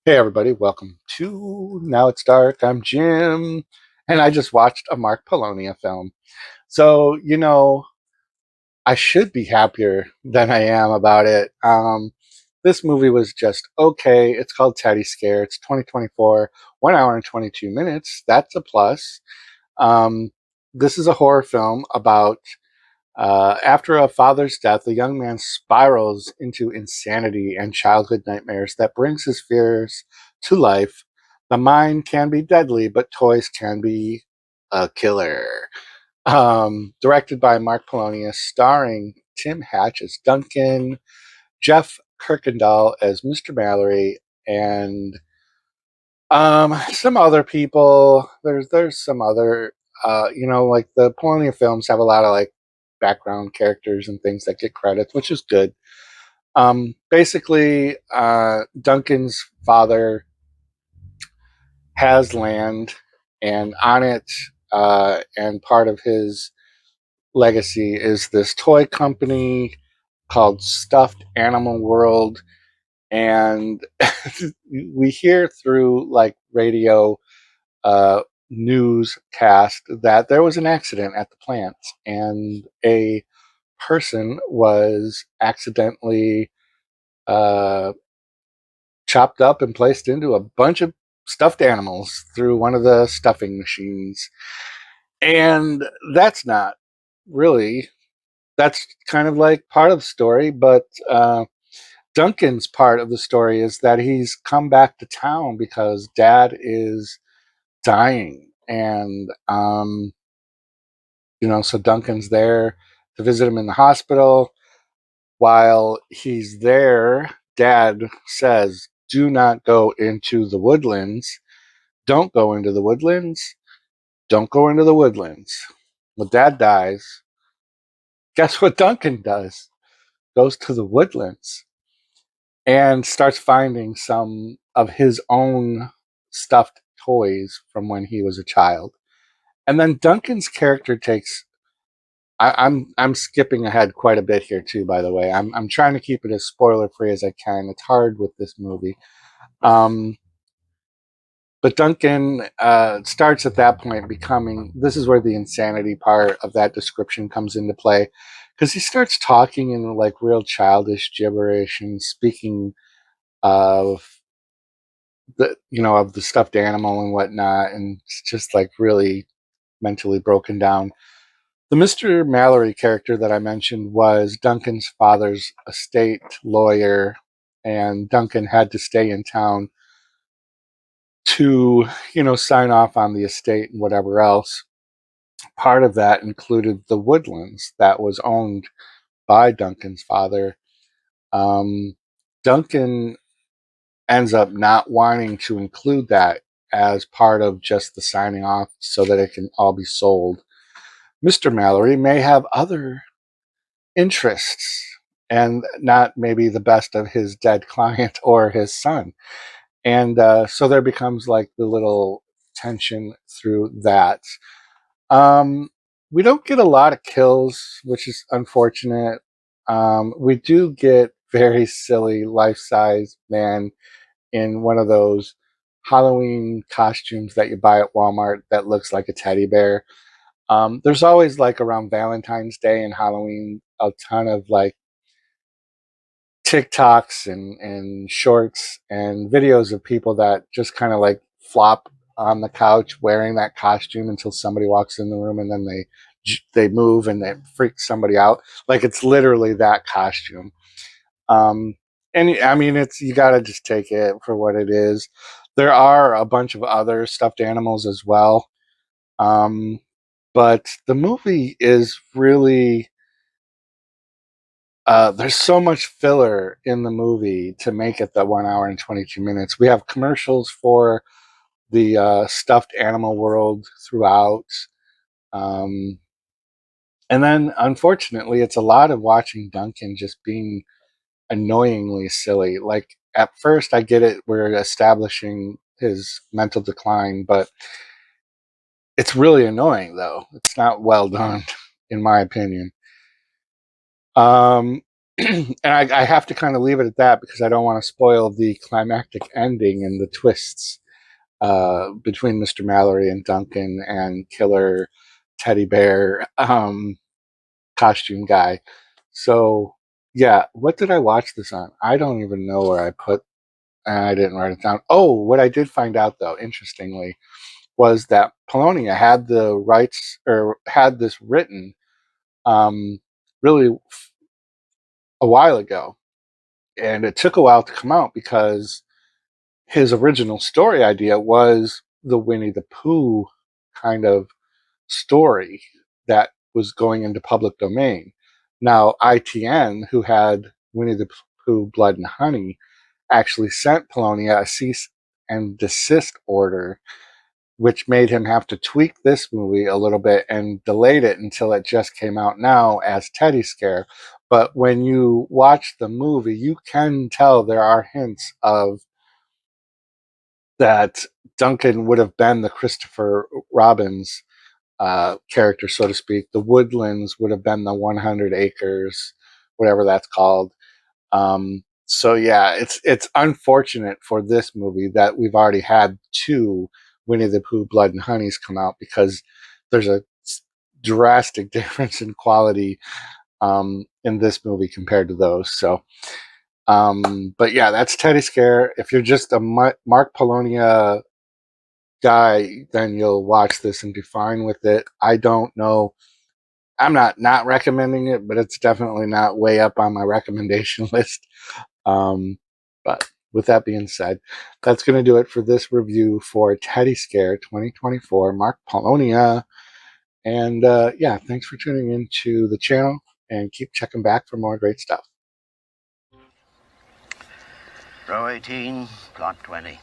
Hey everybody, welcome to Now It's Dark. I'm Jim, and I just watched a Mark Polonia film. So, I should be happier than I am about it. This movie was just okay. It's called Teddiscare. It's 2024, 1 hour and 22 minutes. That's a plus. Um, this is a horror film about after a father's death, a young man spirals into insanity and childhood nightmares that brings his fears to life. The mind can be deadly, but toys can be a killer. Directed by Mark Polonius, starring Tim Hatch as Duncan, Jeff Kirkendall as Mr. Mallory, and some other people. There's some other like the Polonia films have a lot of like background characters and things that get credits, which is good. Basically, Duncan's father has land, and on it, and part of his legacy is this toy company called Stuffed Animal World. And we hear through like radio uh, newscast that there was an accident at the plant and a person was accidentally uh, chopped up and placed into a bunch of stuffed animals through one of the stuffing machines. And that's not really, that's kind of like part of the story, but Duncan's part of the story is that he's come back to town because dad is dying. And so Duncan's there to visit him in the hospital. While he's there, Dad says, "Do not go into the woodlands. Don't go into the woodlands. Don't go into the woodlands." Well, Dad dies. Guess what Duncan does? Goes to the woodlands and starts finding some of his own stuffed toys from when he was a child. And then Duncan's character takes I'm skipping ahead quite a bit here too. By the way, I'm trying to keep it as spoiler free as I can. It's hard with this movie, um, but Duncan starts at that point becoming. This is where the insanity part of that description comes into play, because he starts talking in like real childish gibberish and speaking of of the stuffed animal and whatnot, and it's just like really mentally broken down. The Mr. Mallory character that I mentioned was Duncan's father's estate lawyer, and Duncan had to stay in town to, sign off on the estate and whatever else. Part of that included the woodlands that was owned by Duncan's father. Um, Duncan ends up not wanting to include that as part of just the signing off so that it can all be sold. Mr. Mallory may have other interests and not maybe the best of his dead client or his son. And so there becomes like the little tension through that. Um, we don't get a lot of kills, which is unfortunate. We do get very silly life size man in one of those Halloween costumes that you buy at Walmart that looks like a teddy bear. There's always like around Valentine's Day and Halloween a ton of like TikToks and shorts and videos of people that just kind of like flop on the couch wearing that costume until somebody walks in the room, and then they move and they freak somebody out. Like it's literally that costume. Um, and I mean, it's you got to just take it for what it is. There are a bunch of other stuffed animals as well, um, but the movie is really there's so much filler in the movie to make it the 1 hour and 22 minutes. We have commercials for the stuffed animal world throughout. Um, and then, unfortunately, it's a lot of watching Duncan just being annoyingly silly. Like, at first, I get it, we're establishing his mental decline, but it's really annoying, though. It's not well done, in my opinion. And I have to kind of leave it at that because I don't want to spoil the climactic ending and the twists between Mr. Mallory and Duncan and Killer Teddy Bear costume guy. So, yeah, what did I watch this on? I don't even know where I put, and I didn't write it down. Oh, what I did find out, though, interestingly, was that Polonia had the rights or had this written um, really a while ago. And it took a while to come out because his original story idea was the Winnie the Pooh kind of story that was going into public domain. Now, ITN, who had Winnie the Pooh Blood and Honey, actually sent Polonia a cease and desist order, which made him have to tweak this movie a little bit and delayed it until it just came out now as Teddiscare. But when you watch the movie, you can tell there are hints of that Duncan would have been the Christopher Robins character, so to speak. The Woodlands would have been the 100 acres, whatever that's called. So yeah, it's unfortunate for this movie that we've already had two Winnie the Pooh Blood and Honeys come out because there's a drastic difference in quality in this movie compared to those. So, but yeah, that's Teddiscare. If you're just a Mark Polonia guy, then you'll watch this and be fine with it. I don't know. I'm not recommending it, but it's definitely not way up on my recommendation list. Um, but with that being said, that's going to do it for this review for Teddiscare 2024, Mark Polonia. And yeah, thanks for tuning into the channel and keep checking back for more great stuff. Row 18, plot 20.